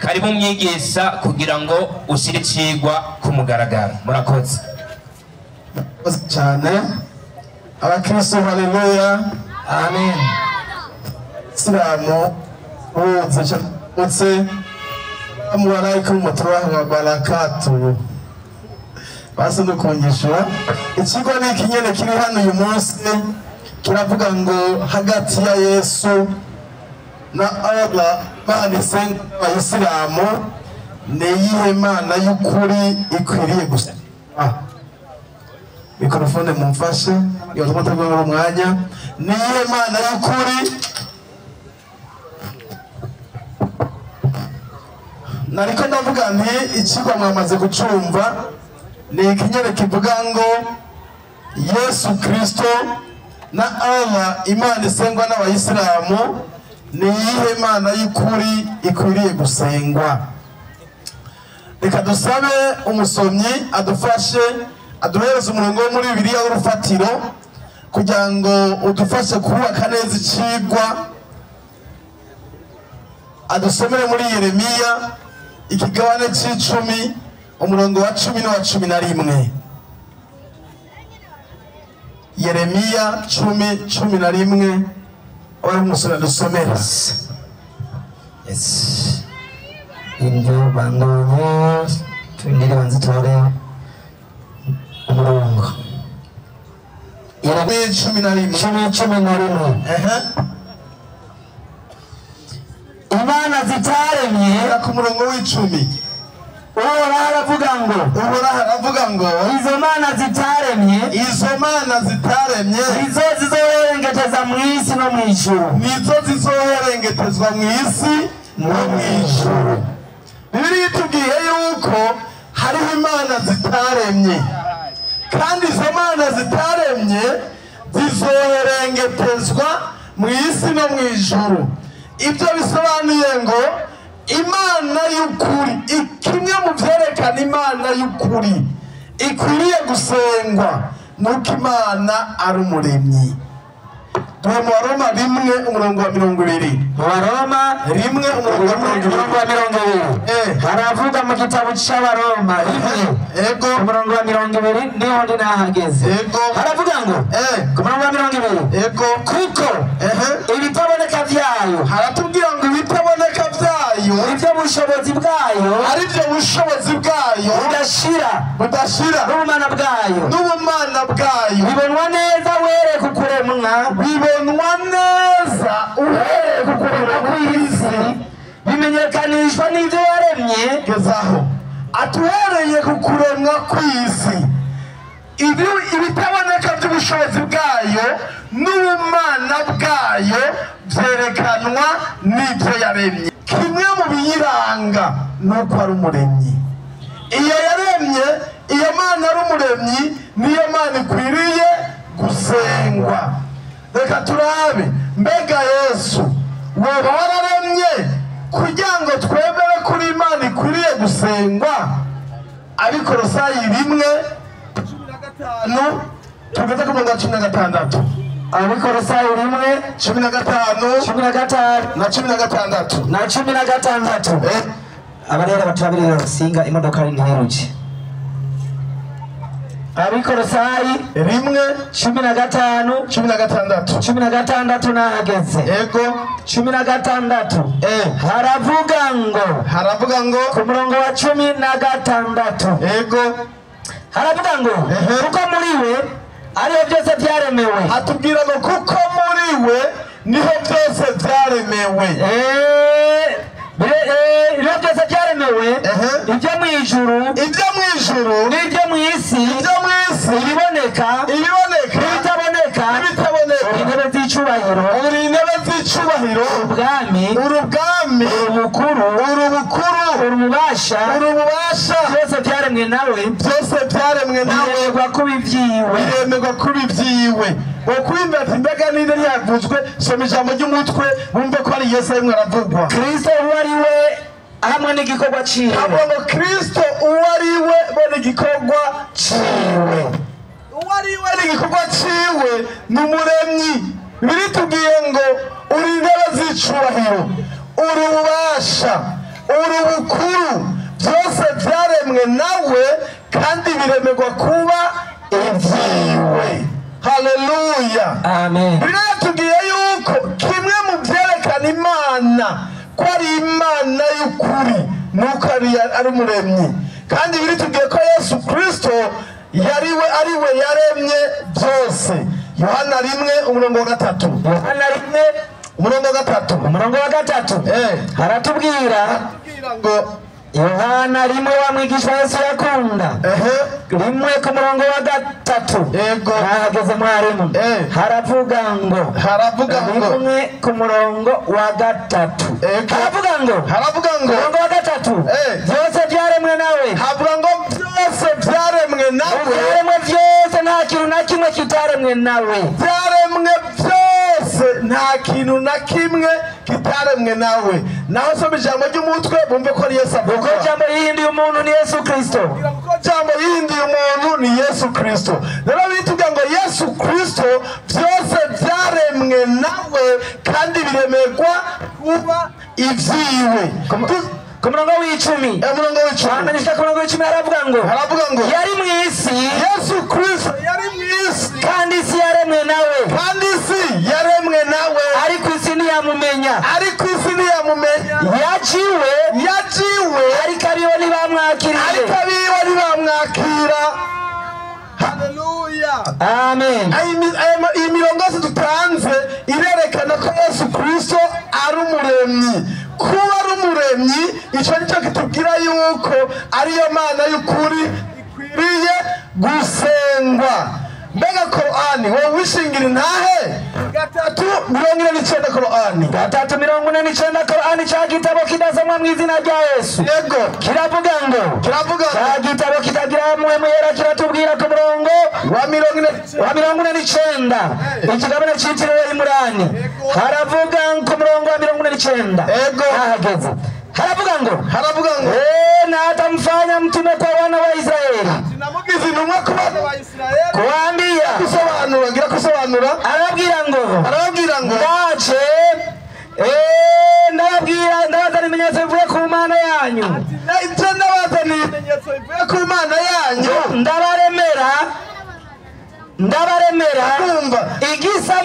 kari mu mwigisha kugira ngo ushyire icigwa ku mugaragaro. Murakoze cyane abakristo. Haleluya, amen. Islamu uze Assalamualaikum warahmatullahi wabarakatuh. Basi ndukongeshwa ikigo ni kinyene kiri hano uyu munsi kiravuga ngo hagati ya Yesu na Allah Imana isenga abayisilamu ni iyihe Mana y'ukuri ikwiriye gusa. Mikrofone mumfashe iyo tumutegura umwanya. Ni iyihe Mana y'ukuri nariko ndavuga nti ikigo mwamaze gucumva ni ikinyere kivuga ngo Yesu Kristo na Allah Imana isengwa n'abayisilamu ni iyihe Mana y'ukuri ikwiriye gusengwa. Reka dusabe umusomyi adufashe aduhereze umurongo wo muri Bibiliya w'urufatiro kugira ngo udufashe kubaka neza icigwa. Adusomere muri Yeremiya ikigabane c'icumi umurongo wa 10 n'uwa 11. Yeremiya 10:11 ora umusore dusomera. Yes. Indio bandonye twindire banzitore umurongo. Yeremiya 10:11. Imana zitaremye ku murongo w'10. Uhoraho aravuga ngo izo mana zitaremye nizo zizoherengeteza mu isi no mu ijuru. Nizo zizoherengetezwa mu isi no mu ijuru. Bibiliya itubwiye yuko hariho imana zitaremye kandi izo mana zitaremye zizoherengetezwa mu isi no mu ijuru. Ibyo bisobanuye ngo Imana y'ukuri, kimwe mu vyerekana Imana y'ukuri ikwiriye gusengwa nuko Imana ari umuremyi. Duhe mu Baroma 1:20. Baroma 1:20 haravuga mu gitabo c'Abaroma 1:20 niho ndi nahageze. Haravuga ngo ku murongo wa 20 kuko ibitaboneka vyayo, haratubwira ngo ibitaboneka vyayo ibyo bushobozi bwayo budashira n'ubumana bwayo bibonwa neza uhereye ku kuremwa kw'isi, bimenyekanishwa n'ibyo yaremye. Gezaho atuhereye ku kuremwa kw'isi, ibitaboneka by'ubushobozi bwayo n'ubumana bwayo byerekanwa n'ibyo yaremye. Kimwe mu biyiranga nuko ari umuremyi. Iyo yaremye, iyo Mana ari umuremyi, niyo Mana ikwiriye gusengwa. Reka turabe, mbega Yesu woba wararemye kugira ngo twemere kuri Imana ikwiriye gusengwa? Abikolosayi 1:15 tugeze ku murongo wa 16. Abikolosayi 1:15 na 16. Abarera batabirira basinga imodoka ari ntiheruke. Abikolosayi 1:15 nahageze. 16 haravuga ngo ku murongo wa 16 haravuga ngo kuko muri we ariho byose byaremewe. Hatubwira ngo kuko muri we niho byose byaremewe. Ibyo byose byaremewe, ibyo mu ijuru n'ibyo mu isi, ibiboneka n'ibitaboneka, intebe z'icyubahiro, ubwami, ubukuru, ububasha, byose byaremwe nawe, biremerwa kuba ibyiwe. Okwimbaza imbaga ninde yavuzwe, soma ijambo ry'umutwe wumve ko ari Yesu arimwe aravugwa. Kristo uwari we hamwe n'igikorwa ciwe. Abo Kristo uwari we bo n'igikorwa ciwe. Uwari we n'igikorwa ciwe n'umuremyi. Biritubwiye ngo uri intebe z'icubahiro, uri ububasha, urubukuru byose byaremwe nawe kandi biremerwa kuba ibyiwe. Haleluya, amen. biratubwiye yuko kimwe mu byerekana Imana ko ari Imana y'ukuri nuko ari umuremyi, kandi biratubwiye ko Yesu Kristo ari we yaremye byose. Yohana 1:3. Yohana 1:3 haratubwira ngo Yohana 1 wa mwigisha Yesu yakunda 1:3 yego nahageze mwarimu haravuga ngo 1:3 haravuga ngo 3 byose byaremwe nawe, havuga ngo byose byaremwe nawe, byaremwe byose nta kintu na kimwe kitaremwe nawe, byaremwe byose nta kintu na kimwe kitaremwe nawe. Naho soma ijambo ry'umutwe bumve ko ari Yesu avuga. Uko jambo yihinduye umuntu ni Yesu Kristo. Uko jambo yihinduye umuntu ni Yesu Kristo. Rero bituga ngo Yesu Kristo byose byaremwe nawe kandi biremerwa kuba ivyiwe. Ku murongo w'icumi haravuga ngo yari mu isi, Yesu Kristo yari mu isi, kandi isi yaremwe nawe, ariko isi ntiyamumenya, yaciwe ariko abiwe ntibamwakira. Haleluya, amen. Iyi mirongo yose dutanze irerekana ko Yesu Kristo ari umuremyi. Kuba ari umuremyi icyo nicyo kitubwira yuko ariyo Mana y'ukuri ikwiriye gusengwa. Mbega Korani wowe wishingira intahe 3:49 Korani 3:49 Korani cya gitabo kidasomwa mu izina rya Yesu. Yego kiravuga ngo cya gitabo kitagira muhemu yera kiratubwira ku murongo wa 49 ikigabane cyitiriwe Imurani haravuga ku murongo wa 49 yego ahageze haravuga ngo natamfanya mtume kwa wana wa Israeli, sinamugize intumwa ku bana ba Israeli kuambia kusobanura arabwira ngo ndaje ndabazana ibimenyetso bivuye ku Mana yanyu, ndabaremera igisa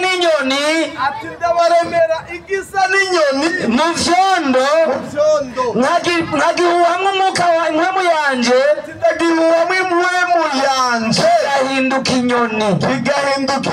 n'inyoni mu vyondo, nkagihuhamwe umwuka wa impwemu yanje kigahinduka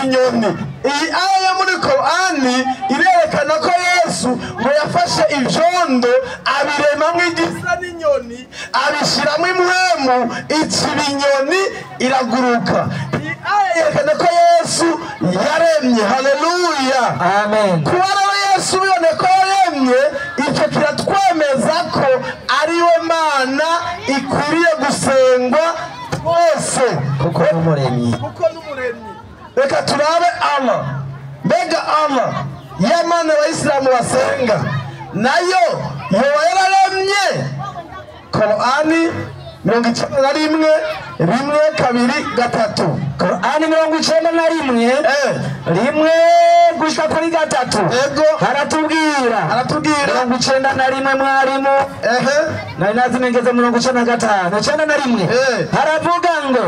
inyoni. Iyi aya yo muri Korani irerekana ko Yesu ngo yafashe ivyondo abiremamwo igisa n'inyoni abishiramo impwemu ikiba inyoni iraguruka. Iyi aya yerekana ko Yesu yaremye. Haleluya, amen. kuba rero Yesu bibone ko yaremye, icyo kiratwemeza ko ariwe Mana ikwiriye gusengwa bose kuko n'umuremyi. Reka turabe Allah. Mbega Allah ya Mana Abayisilamu basenga nayo yoba yararemye? Korani 91:1-2-3 Korani 91:1 gushika kuri 3 yego haratubwira 91 mwarimu nari nazimengeze 95 91 haravuga ngo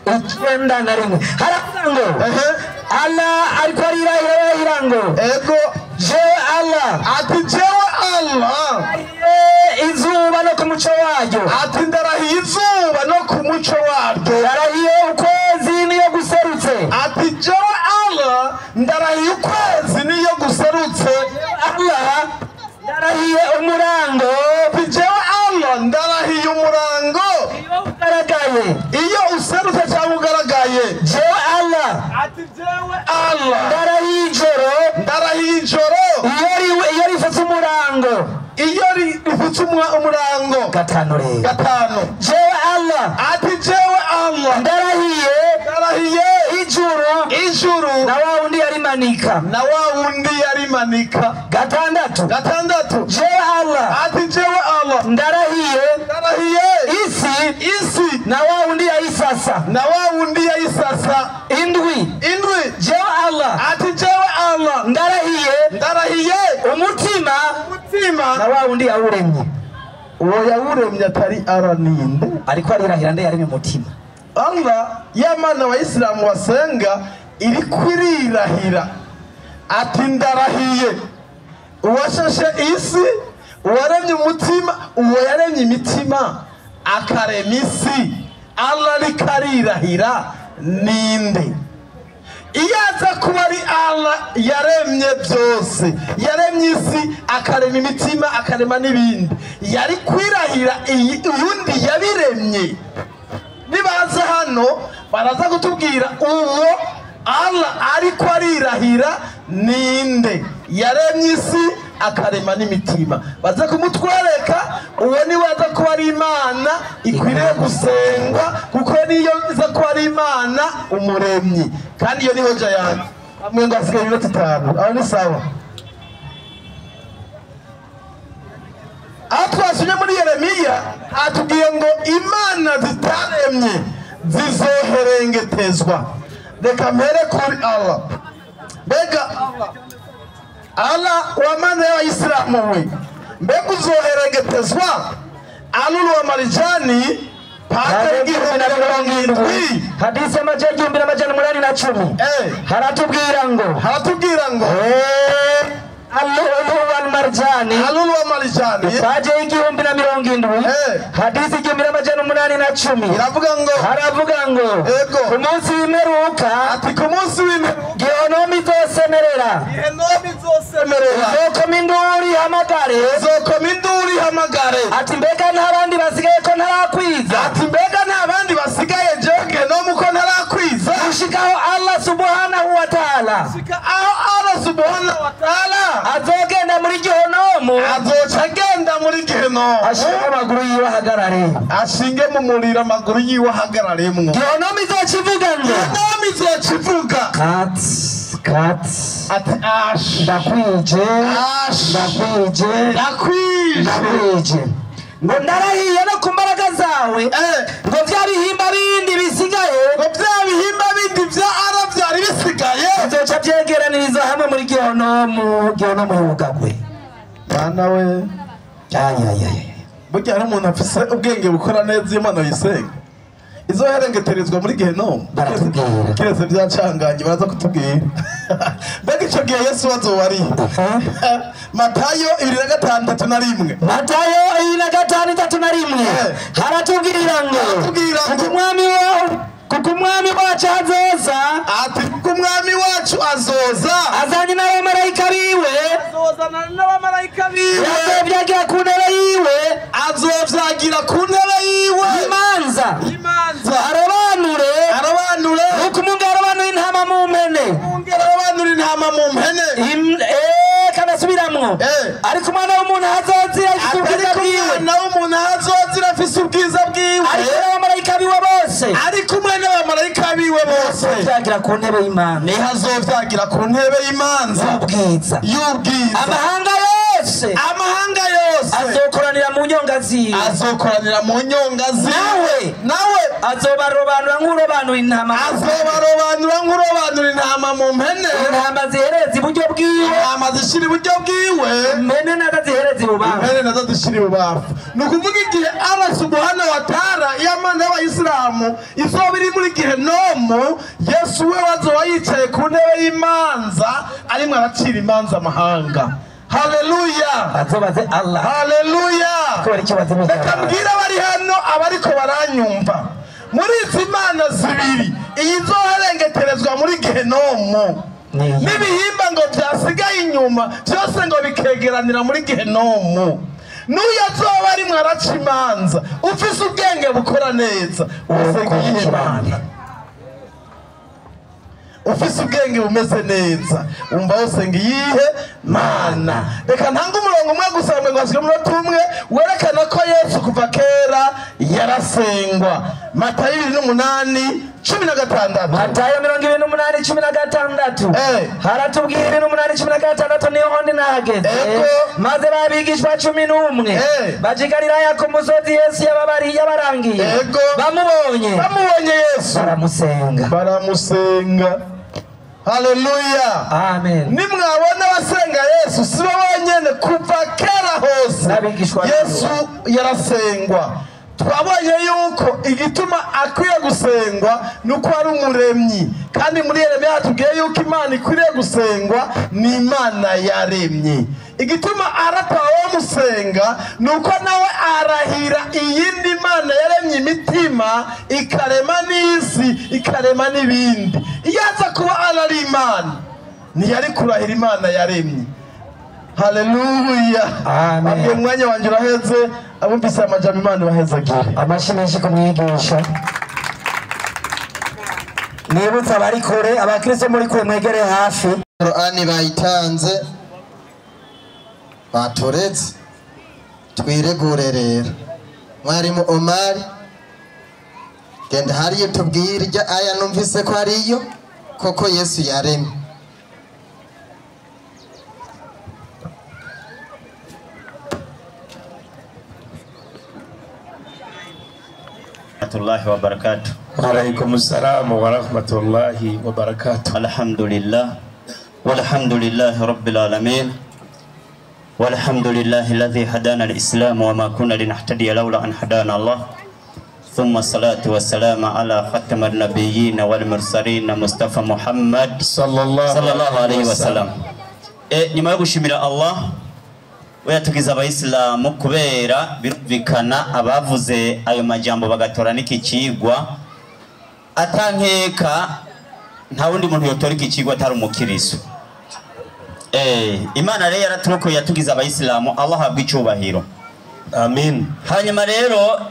91 haravuga ngo Allah ariko arira ngo ego jewe Allah izuba no ku muco waryo, ndarahiye izuba no ku muco waryo, ndarahiye ukwezi niyo guserutse, jewe Allah ndarahiye ukwezi niyo guserutse, Allah ndarahiye umurango, jewe Allah ndarahiye umurango iyo userutse cyangwa ugaragaye, jewe Allah ndarahiye ijoro iyo rifutse umurango, gatanu rero jewe Allah ndarahiye ijuru na wa wundi yarimanika, gatandatu jewe Allah ndarahiye isi na wa wundi yayisasa, indwi jewe Allah ndarahiye umutima mutima na wa wundi yawuremye uwo yawuremye atari araninde ariko arirahira nde yaremye umutima. Allah ya mana abayisilamu basenga iri kwirirahira ati ndarahiye uwashashe isi uwaremye umutima uwo yaremye imitima akarema isi Allah ariko arirahira ninde? iyo aza kuba ari Allah yaremye byose, yaremye isi akarema imitima akarema n'ibindi, yari kwirahira uyundi yabiremye. Nibaza hano baraza kutubwira uwo Allah ariko arirahira ninde? Yaremye isi akarema n'imitima. Baza kumutwereka uwo ni waza kuba ari Imana ikwiriye gusengwa, kuko niyo iza kuba ari Imana umuremyi. Kandi iyo ni hoja yanjye. Amwe ngo asigaye iminota 5. Aho ni sawa. Atwashinye muri Yeremiya atubwiye ngo Imana zitaremye zizoherengetezwa. Reka mpere kuri Allah. Mbega Allah wa mana y'Abayisilamu we, mbega uzoherengetezwa? Alulu wa Marijani pake igihumbi na mirongo indwi, hadisi y'amajana 1810 haratubwira ngo Alulu wal Marjani paje igihumbi na mirongo indwi, hadisi igihumbi n'amajana 810 haravuga ngo ku munsi w'imperuka, ati ku munsi w'imperuka Gehinomu izosemerera, izokoma induru ihamagare, ati mbega nta bandi basigaye ko ntarakwiza, ati mbega nta bandi basigaye jewe Gehinomu ko ntarakwiza, gushikaho Allah subhanahu wa ta'ala azogenda muri Gehinomu, azoca agenda muri Gehinomu, ashinge amaguru yiwe ahagarare, ashinge mu muriro amaguru yiwe ahagararemwo. Gehinomu izokivuga ngo, Gehinomu izokivuga ati ash ndakwije ngo ndarahiye no ku mbaraga zawe, ngo bya bihimba bindi bisigaye, ngo bya bihimba bindi bya ara byari bisigaye bizoca byegeraniriza hamwe muri Gehinomu yugagwe. Bana we burya hari umuntu afise ubwenge bukora neza iyo Imana yisenga izoherengeterezwa muri Gehinomu. Baratubwira kiretse byacanganye baraza kutubwira. Mbega icyo gihe Yesu wazoba ari Matayo 2:6-1. Matayo 2:6-1 haratubwira ngo kuko umwami wacu azoza, ati kuko umwami wacu azoza azanye n'abamarayika biwe, azovyagira ku ntebe yiwe imanza arobanure nuko umungu arobanura intama mu mpene, kanasubiramwo ariko umwana w'umuntu azozira afise ubwiza bwiwe, ariko n'abamarayika biwe bose azovyagira ku ntebe y'Imana, niho azovyagira ku ntebe y'imanza y'ubwiza. amahanga yose azokoranira mu nyonga ziwe, nawe azobarobanura nk'urobanura intama mu mpene, intama zihereza iburyo bwiwe, impene nazo zihereza ibubamfu. Ni ukuvuga igihe Allah subhanahu wa ta'ala Imana y'Abayisilamu izoba iri muri Gehinomu, Yesu we wazoba yicaye ku ntebe y'imanza arimwo aracira imanza amahanga. Haleluya. Azobaze Allah. Haleluya. Reka mbwira abari hano abariko baranyumva, muri izi mana zibiri iyi izoherengeterezwa muri Gehinomu, n'ibihimba ngo byasigaye inyuma byose ngo bikegeranira muri Gehinomu. N'uyu azoba arimwo araca imanza ufise ubwenge bukora neza, usenga Imana ufise ubwenge bumeze neza, umva usenga iyihe Mana. Reka ntanga umurongo umwe gusa ngo hasige umunota umwe werekana ko Yesu kuva kera yarasengwa. Matayo 2:8-16. Matayo 2:8-16 haratubwira 2:8-16 niho hondi nahageze, maze babigishwa 11 bajigarira ku musozi Yesu yabarangiye, bamubonye Yesu baramusenga. Haleluya. Amen. Nimwabona abasenga Yesu sibo bonyene kuva kera hose Yesu yarasengwa. Twabonye yuko igituma akwiye gusengwa nuko ari umuremyi, kandi muri Yeremiya hatubwiye yuko Imana ikwiye gusengwa ni Imana yaremye. Igituma aratawe musenga nuko nawe arahira iyindi Mana yaremye imitima ikarema n'isi ikarema n'ibindi. Iyo aza kuba ari Imana ntiyari kurahira Imana yaremye. Haleluya. Amen. Umwanya wanje uraheze, abumvise amajambo Imana bahezagire. Amashimishe kumwigisha. Nibutsa abari kure, abakristo muri kure mwegere hafi. Qur'ani bayitanze batoretse twiregure rero. Mwarimu Omar genda hariyo tubwire irya aya numvise ko hariyo koko Yesu yaremye. الله وبركاته. وعليكم السلام ورحمة الله وبركاته. الحمد لله والحمد لله رب العالمين والحمد لله الذي هدانا الإسلام وما كنا لنهتدي لولا أن هدانا الله ثم الصلاة والسلام على ختم النبيين والمرسلين مصطفى محمد صلى الله عليه وسلم. nyuma yo gushimira Allah weyatugiza abayisilamu kubera birumvikana abavuze ayo majambo bagatora n'iki kigwa atankeka nta wundi muntu yotora iki kigwa atari umukiristo. Imana rero yaraturokoye yatugiza abayisilamu, Allah habwe icubahiro. Amin. Hanyuma rero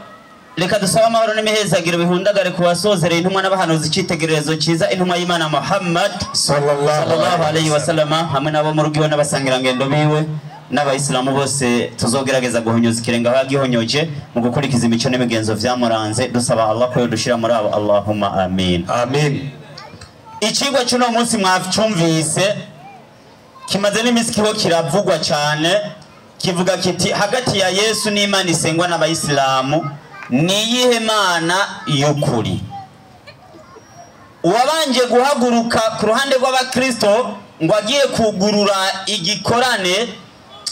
reka dusaba amahoro n'imihezagiro bihundagare ku basozereye intumwa n'abahanuzi icitegererezo cyiza intumwa y'Imana Muhammad sallallahu alaihi wasallam hamwe nabo mu rugiwe n'abasangirangendo biwe n'abayisilamu bose tuzogerageza guhonyoza ikirenga aho yagihonyoje mu gukurikiza imico n'imigenzo vyamuranze, dusaba Allah ko yodushira muri abo. Allahumma amin. Amin. Ikigwa cy'uno munsi mwacumvise kimaze n'imisi kiho kiravugwa cyane, kivuga kiti hagati ya Yesu n'Imana isengwa n'abayisilamu niyihe Mana y'ukuri. Uwabanje guhaguruka ku ruhande rw'abakristo ngo agiye kugurura igikorane,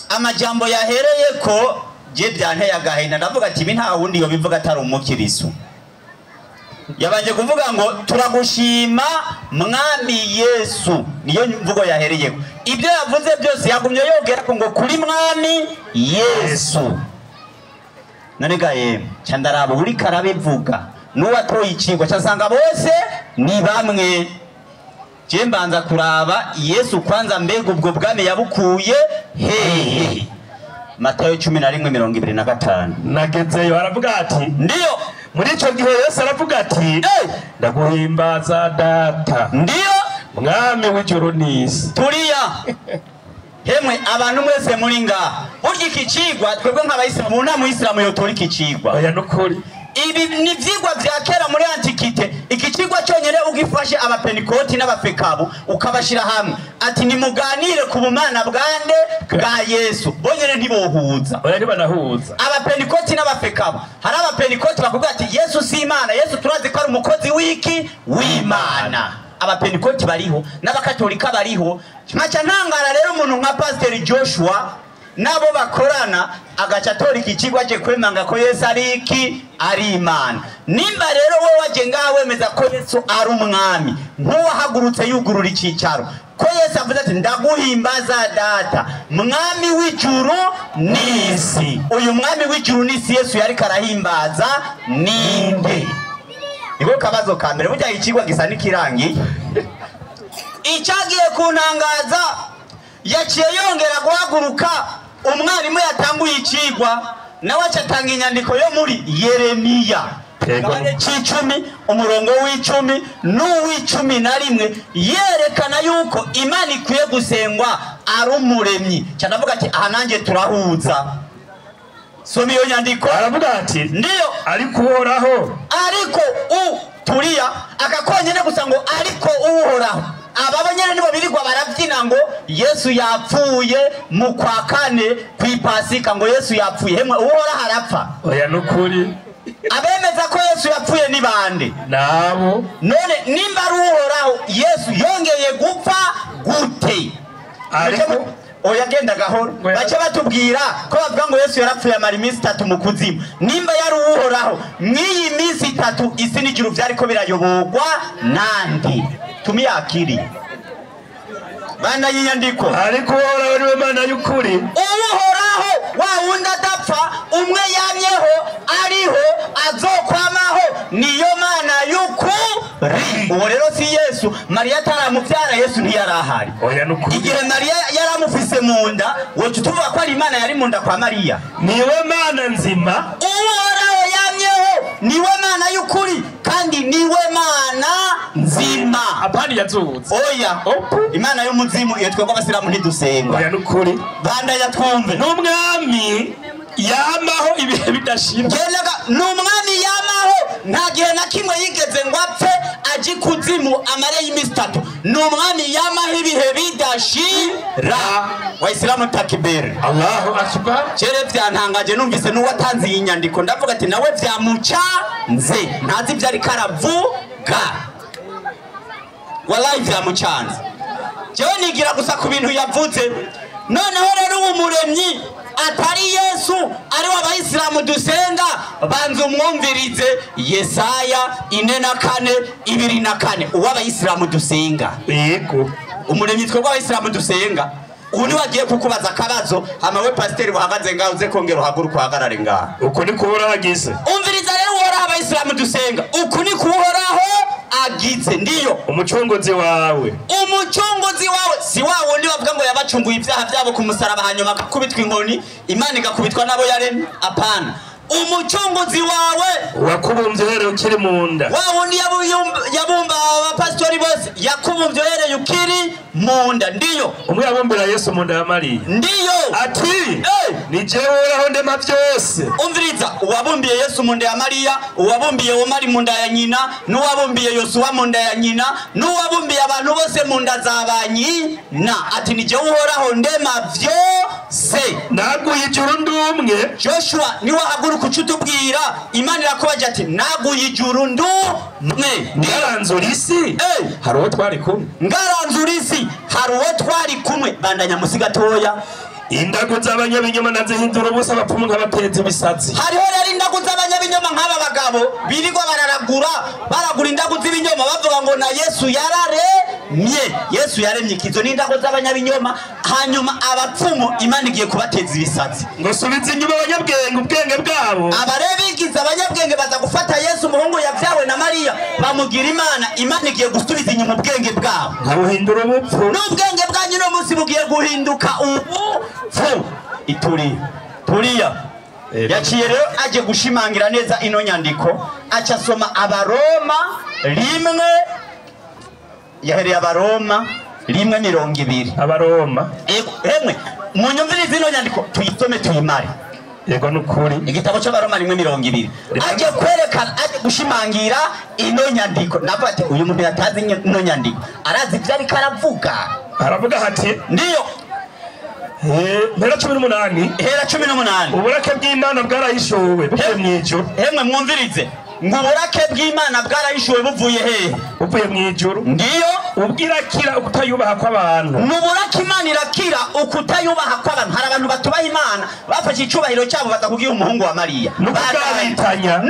amajambo yahereye ko je byanteye agahinda, ndavuga ati ibi nta wundi yo bivuga atari umukiristo. Yabanje kuvuga ngo turagushima mwami Yesu, niyo mvugo yahereyeko. Ibyo yavuze byose yagumye yogera ko ngo kuri mwami Yesu. None gaye cyandarabo uri karabivuga nuwatoye ikigwa cyasanga bose ni bamwe. Je mbanza kuraba Yesu kwanza mbega ubwo bwame yabukuye hehe. Matayo 11:25 nagezeyo aravuga ati ndiyo. Muri ico gihe Yesu aravuga ati ndaguhimbaza data, ndiyo mwami w'ijuru n'isi. Turiya hemwe abantu mwese muri nga burya iki kigwa twebwe nk'abayisilamu nta muyisilamu yotora iki kigwa. Oya nukuri ibi ni vyigwa vya kera muri antikite. Iki kigwa cyonyene ugifashe abapenikoti n'abafekabu ukabashira hamwe ati nimuganire ku bumana bwande bwa Yesu, bonyene ntibohuza. Oya ntibanahuza. Abapenikoti n'abafekabu, hari abapenikoti bakuvuga ati Yesu si Imana, Yesu turazi ko ari umukozi w'iki w'Imana. Abapenikoti bariho n'abakatolika bariho. Nkaca ntangara rero umuntu nka Pastor Joshua nabo bakorana agaca atora iki kigwa cye kwemanga ko Yesu ari iki ari Imana. Nimba rero wowe waje ngaho wemeza ko Yesu ari umwami, ntuwahagurutse yugurura icyicaro ko Yesu avuze ati ndaguhimbaza data mwami w'ijuru n'isi. Uyu mwami w'ijuru n'isi Yesu yari karahimbaza ninde? Iko kabazo ka mbere burya ikigwa gisa n'ikirangi. Icyagiye kuntangaza yaciye yongera guhaguruka umwarimu yatanguye ikigwa nawe acatanga inyandiko yo muri Yeremiya c'10 umurongo w'10 n'uw'11 yerekana yuko Imana ikwiye gusengwa ari umuremyi. Cyanavuga ati aha nanjye turahuza. Soma iyo nyandiko. Aravuga ati ndiyo ariko uhoraho, ariko turiya akakonyene gusa ngo ariko uhoraho. Aba banyene nibo birirwa barabyina ngo Yesu yapfuye mu kwa kane kw'Ipasika, ngo Yesu yapfuye. Hemwe uhora harapfa. Oya nukuri abemeza ko Yesu yapfuye ni bande? Nabo. None nimba ari uhoraho Yesu yongeye gupfa gute? Ariko oya genda gahoro bace batubwira ko bavuga ngo Yesu yarapfuye amara iminsi 3 mu kuzimu. Nimba yari uhoraho mw'iyi minsi 3 isi n'ijuru vyariko birayobogwa nande? Tumiyakiri bana y'inyandiko. Ariko uhoraho niwe Mana y'ukuri. Uhoraho wa wundi adapfa, umwe yamyeho, ariho, azokwamaho, niyo Mana y'ukuri. Uwo rero si Yesu. Mariya ataramuvyara Yesu ntiyarahari. Oya n'ukuri. Igihe Mariya yaramufise mu nda, wocu tuvuga ko ari Imana yari mu nda kwa Mariya. Niwe Mana nzima. Uhoraho yamyeho, niwe Mana y'ukuri kandi niwe Mana nzima. Apani yazutse. Oya. Imana y'umuzimu iyo twebwe abasiramu ntidusenga. Oya n'ukuri. Banda yatwumve. N'umwami yamaho ibihe bidashira. Gendaga n'umwami yamaho nta gihe na kimwe yigeze ngo apfe aji kuzimu amare y'imisi 3. N'umwami yamaho ibihe bidashira. Waisilamu takibere. Allahu akbar. Cere vyantangaje numvise n'uwatanze iyi nyandiko ndavuga ati nawe vyamuca nze ntazi vyari karavuga. Wallahi vyamucanze. Jewe nigira gusa ku bintu yavuze. Noneho rero umuremyi atari Yesu ari w'abayisilamu dusenga banza umwumvirize Yesaya 4:2-4 uw'abayisilamu dusenga. Yego. Umuremyi twebwe abayisilamu dusenga ubu ni wagiye kukubaza akabazo hama we pasiteri buhagaze ngaho uze kongera uhaguruka uhagarare ngaho. Uko ni kuhoraho agize. Umviriza rero uhoraho abayisilamu dusenga uku ni kuhoraho agize. Ndiyo umucunguzi wawe. Umucunguzi wawe si wa wundi bavuga ngo yabacunguye ibyaha byabo ku musaraba hanyuma akakubitwa inkoni Imana igakubitwa nabo yaremye. Apana. Umucunguzi wawe wakubumbye uhereye ukiri mu nda. Wa wundi yabumba abapasitori bose yakubumbye uhereye ukiri mu nda. Ndiyo umwe yabumbira Yesu mu nda ya Mariya. Ndiyo ati ni jewe uhoraho ndema byose. Umviriza uwabumbiye Yesu mu nda ya Mariya, uwabumbiye Omari mu nda ya nyina, n'uwabumbiye Yosuwa mu nda ya nyina, n'uwabumbiye abantu bose mu nda za banyina. Ati ni jewe uhoraho ndema byose. Naguye ijuru ndumwe. Joshua niwe haguruka ucutubwira Imana irakubaje ati naguye ijuru ndumwe. Ngaranzura isi. Hari uwo twari kumwe. Ngaranzura isi hari uwo twari kumwe. Bandanya musiga toya. Indagu z'abanyabinyoma nazihindura ubusa abapfumu nk'abateza ibisatsi. Hariho rero indagu z'abanyabinyoma nk'aba bagabo birirwa baragura indagu z'ibinyoma bavuga ngo na Yesu yararemye. Yesu yaremye ikizo n'indagu z'abanyabinyoma hanyuma abapfumu Imana igiye kubateza ibisatsi. Ngo subiza inyuma abanyabwenge ubwenge bwabo. Abarebigize abanyabwenge baza gufata Yesu umuhungu yavyawe na Mariya bamugira Imana igiye gusubiza inyuma ubwenge bwabo. Nkabuhindura ubupfu. N'ubwenge bwanyu no munsi bugiye guhinduka ubupfu. Turiya yaciye rero aje gushimangira neza ino nyandiko aca soma Abaroma 1 yahereye Abaroma 1:20. Abaroma emwe munyumvirize ino nyandiko tuyisome tuyimare. Yego n'ukuri. Igitabo cy'Abaroma 1:20 aje kwerekana aje gushimangira ino nyandiko. Navuga ati uyu muntu yatazi ino nyandiko arazi byari karavuga. Aravuga hati ndiyo Hera 18 uburake bw'Imana bwarahishuwe buvuye mw'ijuru. Hemwe mwumvirize ngo uburake bw'Imana bwarahishuwe buvuye hehe? Buvuye mw'ijuru. Ndiyo ubwirakira ukutayubaha kw'abantu. Nuburake Imana irakira ukutayubaha kw'abantu. Hari abantu batubaha Imana bafashe icubahiro cyabo batakugira umuhungu wa Mariya. N'ubugabitanya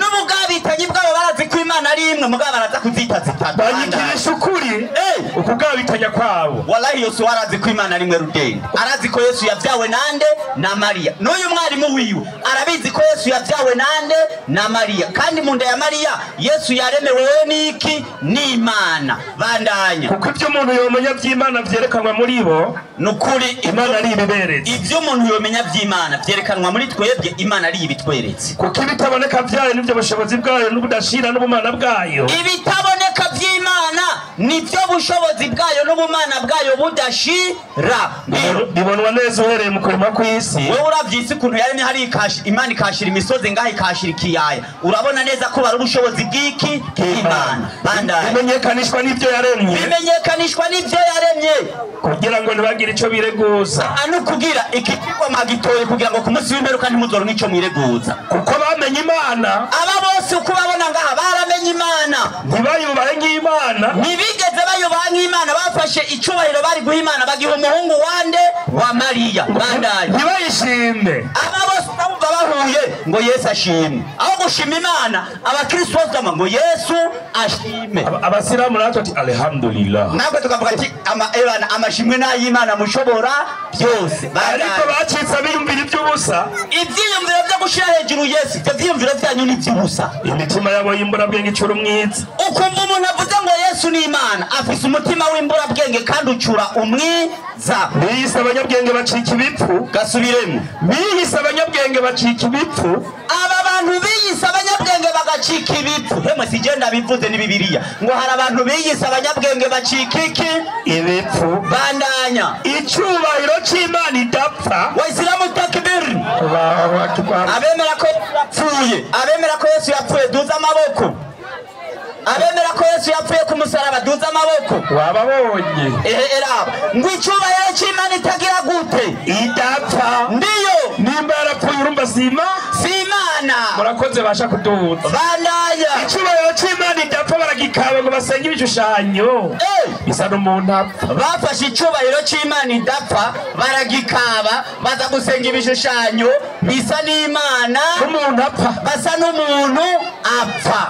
bwabo barazi ko Imana ari imwe mugabo baraza kuzita zitatu. Banyikirisha ukuri ukugabitanya kwabo. Wallahi Yesu arazi ko Imana ari imwe rudende. Arazi ko Yesu yavyawe nande na Mariya. N'uyu mwarimu wiwe arabizi ko Yesu yavyawe nande na Mariya. Kandi mu nda ya Mariya Yesu yaremewe n'iki? N'Imana. Bandanya kuko ibyo umuntu yomenya by'Imana byerekanwa muri bo. Nukuri Imana ari ibiberetse. Ibyo umuntu yomenya by'Imana byerekanwa muri twebwe Imana ari ibitweretse. Kuko ibitaboneka byayo nibyo bushobozi bwayo n'ubudashira n'ubumana bwayo. Ibitaboneka by'Imana nibyo bushobozi bwayo n'ubumana bwayo budashira. Bibonwa neza uhereye mu kurema kw'isi. Wewe uravyisi kuntu yaremye hari Imana ikashira imisozi ngaho ikashira ikiyaya. Urabona neza ko bari ubushobozi bw'iki Imana. Bandanya bimenyekanishwa n'ibyo yaremye. Bimenyekanishwa n'ibyo yaremye kugira ngo ntibagire ico bireguza. Anu kugira ikikigwa magitoye kugira ngo ku munsi w'imperuka ntimuzoro n'ico mwireguza. Kuko bamenye Imana aba bose uko babona ngaha baramenye Imana ntibayubahe nk'Imana ntibigeze bayubaha nk'Imana bafashe icubahiro bari guha Imana bagiha umuhungu wande wa Mariya bandanye ntibayishime aba bose bumva bahuye ngo Yesu ashimwe aho gushima Imana abakristo bose ngo Yesu ashime abasiramu natwe ati alhamdulillah nabwo tukavuga ati amashimwe n'ay'Imana mushobora byose ariko bacitse biyumvira iby'ubusa ibyiyumviro byo gushira hejuru Yesu ibyo byiyumviro byanyu ni by'ubusa imitima yabo y'imburabwenge icura umwiza ukumva umuntu avuze ngo Yesu ni Imana afise umutima w'imburabwenge kandi ucura umwiza biyise abanyabwenge bacika ibipfu gasubiremo biyise abanyabwenge bacika ibipfu aba bantu biyise abanyabwenge bagacika ibipfu hemwe sigenda bivuze ni Bibiliya ngo hari abantu biyise abanyabwenge bacika iki ibipfu bandanya icubahiro c'Imana idapfa Waislamu takbir Allahu akbar abemera ko yapfuye abemera ko Yesu yapfuye duza amaboko abemera ko Yesu yapfuye ku musaraba duza amaboko wababonye eraba ngo icubahiro c'Imana itagira gute idapfa ndiyo nimba yarapfuye urumva sima Imana murakoze basha kuduza bandanya icubahiro c'Imana idapfa baragikaba ngo basenge ibishushanyo bisa n'umuntu apfa bafashe icubahiro c'Imana idapfa baragikaba baza gusenga ibishushanyo bisa n'Imana n'umuntu apfa basa n'umuntu apfa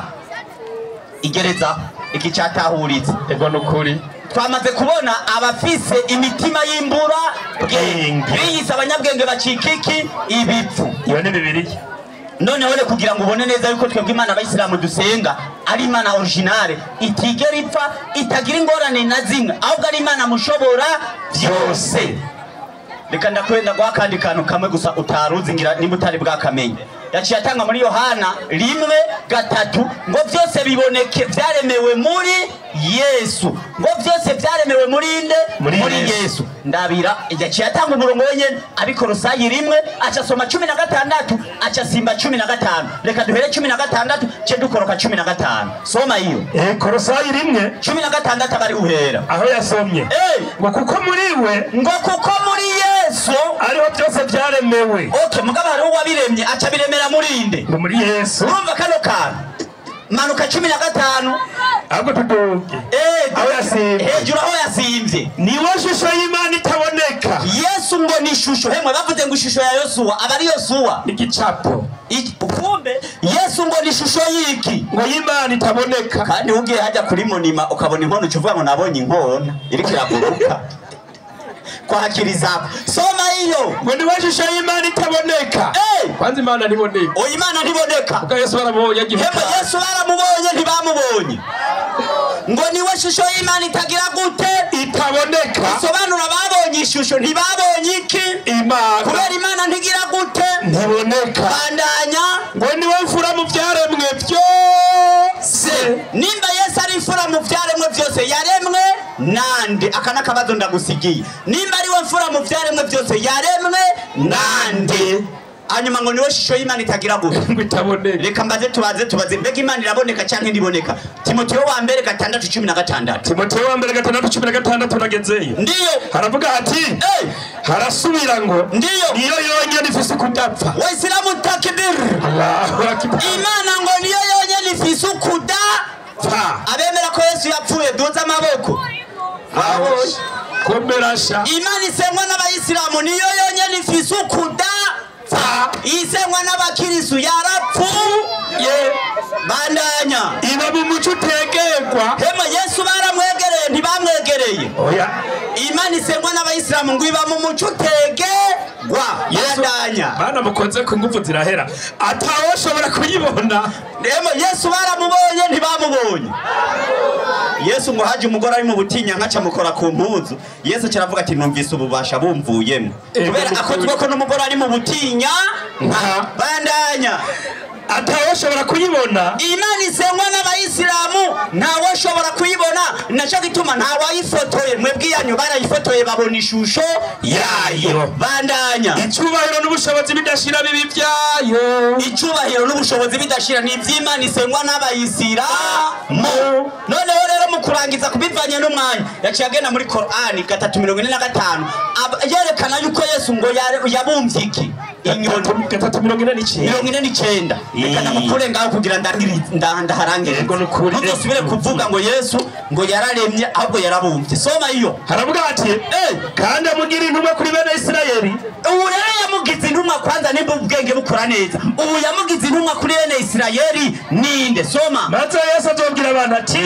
igereza iki cyatahuritse ego nukuri twamaze kubona abafise imitima y'imbura bwenge biyise abanyabwenge bacika iki ibipfu iyo ni Bibiliya noneho kugira ngo ubone neza yuko twebwe Imana abayisilamu dusenga ari Imana originale itigera ipfa itagira ingorane na zimwe ahubwo ari Imana mushobora byose reka ndakwenda guha kandi kantu kamwe gusa utaruzi ngira nimba utari bwakamenye yaciye atanga muri Yohana 1:3 ngo byose biboneke byaremewe muri Yesu ngo byose byaremewe muri inde muri Yesu ndabira yaciye atanga umurongo wenyene abikorosayi 1 aca soma 16 aca simba 15 reka duhere 16 cye dukoroka 15 soma iyo korosayi 1:16 bari uhera aho yasomye ngo kuko muri we ngo kuko muri Yesu ariho byose byaremewe okay mugabo hari uwabiremye aca biremera muri inde muri Yesu urumva kano kantu manuka 15 ahubwo tuduke aho yasimvye hejuru aho yasimvye niwe shusho y'Imana itaboneka Yesu ngo ni shusho hemwe bavuze ngo ishusho ya Yosuwa abari Yosuwa igicapo kumbe Yesu ngo ni shusho yiki ngo y'Imana itaboneka kandi ugiye hajya kuri monima ukabona inkono ucuvuga ngo nabonye inkona iriko iraguruka kwakiriza soma hiyo ngo niwe shusho y'Imana itaboneka kwanza Imana ntiboneka o Imana ntiboneka kuko Yesu baramubonye hemwe Yesu baramubonye ntibamubonye ngo niwe shusho y'Imana itagira gute itaboneka sobanura babonye ishusho ntibabonye iki Imana kubera Imana ntigira gute ntiboneka bandanya ngo niwe mfura mu byaremwe byose nimba Yesu ari mfura mu byaremwe byose yaremwe nande akana kabazo ndagusigiye nimba ari we mfura mu byaremwe byose yaremwe nande hanyuma ngo niwe shusho y'Imana itagira gute ngo itaboneka reka mbaze tubaze mbega Imana iraboneka canke ndiboneka Timoteyo wa mbere 6:16 Timoteyo wa mbere 6:16 nagezeyo ndiyo haravuga hati harasubira ngo ndiyo niyo yonyene ifise kudapfa Waislamu takbir Allahu akbar Imana ngo niyo yonyene ifise kudapfa abemera ko Yesu yapfuye duza amaboko komerasha Imana isengwa n'abayisilamu niyo yonyene ifise kudapfa isengwa n'abakirisu yarapfuye bandanya iba mu muco utegerwa hema Yesu baramwegereye ntibamwegereye oya Imana isengwa n'abayisilamu ngo iba mu muco utegerwa bandanya bana mukoze ku ngufu zirahera atawoshobora kuyibona hema Yesu baramubonye ntibamubonye Yesu ngo haje umugore ari mu butinya nkaca mukora ku mpuzu Yesu cyaravuga ati numvise ububasha bumvuyemo kubera akozwe ko n'umugore ari mu butinya bandanya atawoshobora kuyibona Imana isengwa n'abayisilamu ntawoshobora kuyibona naco gituma ntawayifotoye mwebwe yanyu barayifotoye babona ishusho yayo bandanya icubahiro n'ubushobozi bidashira bibi byayo icubahiro n'ubushobozi bidashira ni ivy'Imana isengwa n'abayisilamu noneho rero mu kurangiza kubivanye n'umwanya yaciye agenda muri Qur'ani 3:45 yerekana yuko Yesu ngo yabumvye iki inyoni 349 reka namukure ngaho kugira ndaharangire ntuzosubire kuvuga ngo Yesu ngo yararemye ahubwo yarabumbye soma iyo haravuga ati kandi amugira intumwa kuri bene Isirayeli ubu rero yamugize intumwa kwanza nimba ubwenge bukora neza ubu yamugize intumwa kuri bene Isirayeli ninde soma maze Yesu azobwira abantu ati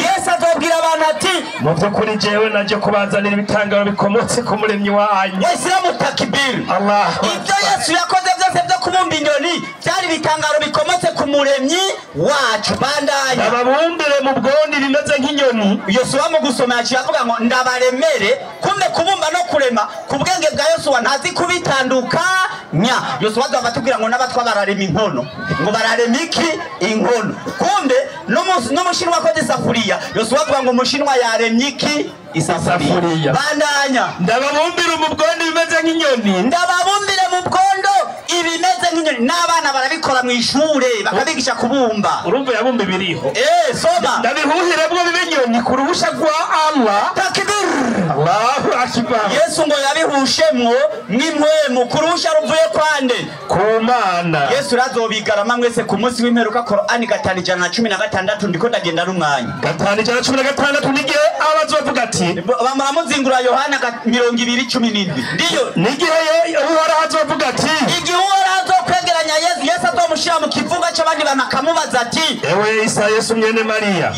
mu by'ukuri jewe naje kubazanira ibitangaro bikomotse ku muremyi wanyu Waislamu takbir Allah ibyo Yesu yakoze byose byo kubumba inyoni byari ibitangaro bikomotse ku muremyi wacu bandanya ababumbire mu bwondi bimeze nk'inyoni Yosuwa mu gusoma yavuga ngo ndabaremere kumbe kubumba no kurema ku bwenge bwa Yosuwa ntazi kubitandukanya Yosuwa azabatubwira ngo n'abatwa bararema inkono ngo bararema iki inkono kumbe n'umushinwa akoze isafuriya Yosuwa avuga ngo umushinwa yaremye iki isafuriya bandanya ndababumbire mu bwondi bimeze nk'inyoni ndababumbire mu bwondo ibimeze nk'inyoni n'abana barabikora mu ishure bakabigisha kubumba urumva yabumbe biriho soma ndabihuhire bwo bibe inyoni ku ruhusha rwa Allah takbir Allahu akbar Yesu ngo yabihushemwo mwimwemu ku ruhusha ruvuye kwande ku Mana Yesu razobigarama mwese ku munsi w'imperuka Qur'ani 5:16 ndiko ndagenda n'umwanya 5:16 nigihe abazovuga ati bamuramuzingura Yohana 20:17 ndiyo nigihe Uhoraho azovuga ati igihe Uhoraho azokwegeranya Yesu azomushira mu kivuga cy'abandi bakamubaza ati ewe Isa Yesu mwene Mariya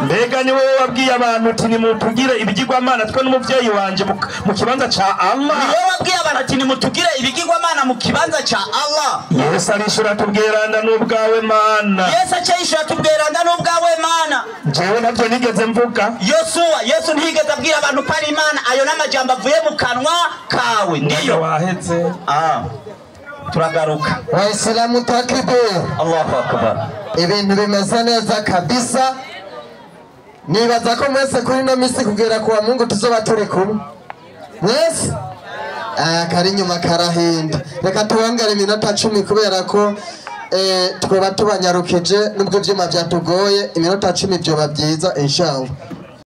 mbega ni wowe wabwiye abantu uti nimutugire ibigirwamana twe n'umuvyeyi wanje mu kibanza ca Allah ni wowe wabwiye abantu ati nimutugire ibigirwamana mu kibanza ca Allah Yesu arishura tubweranda n'ubwawe Mana Yesu acishura tubweranda n'ubwawe Mana jewe navyo nigeze mvuga Yesu ntiyigeze abwira abantu ko ari Imana ayo n'amajambo avuye mu kanwa kawe ndiyo waheze turagaruka Waislamu takbir Allahu akbar ibintu bimeze neza kabisa nibaza ko mwese kuri no misi kugera kuwa Mungu tuzoba turi kumwe mwese kari nyuma karahinda reka tuwangare iminota 10 kubera ko tweba tubanyarukije nubwo byuma byatugoye iminota 10 byo babyiza inshallah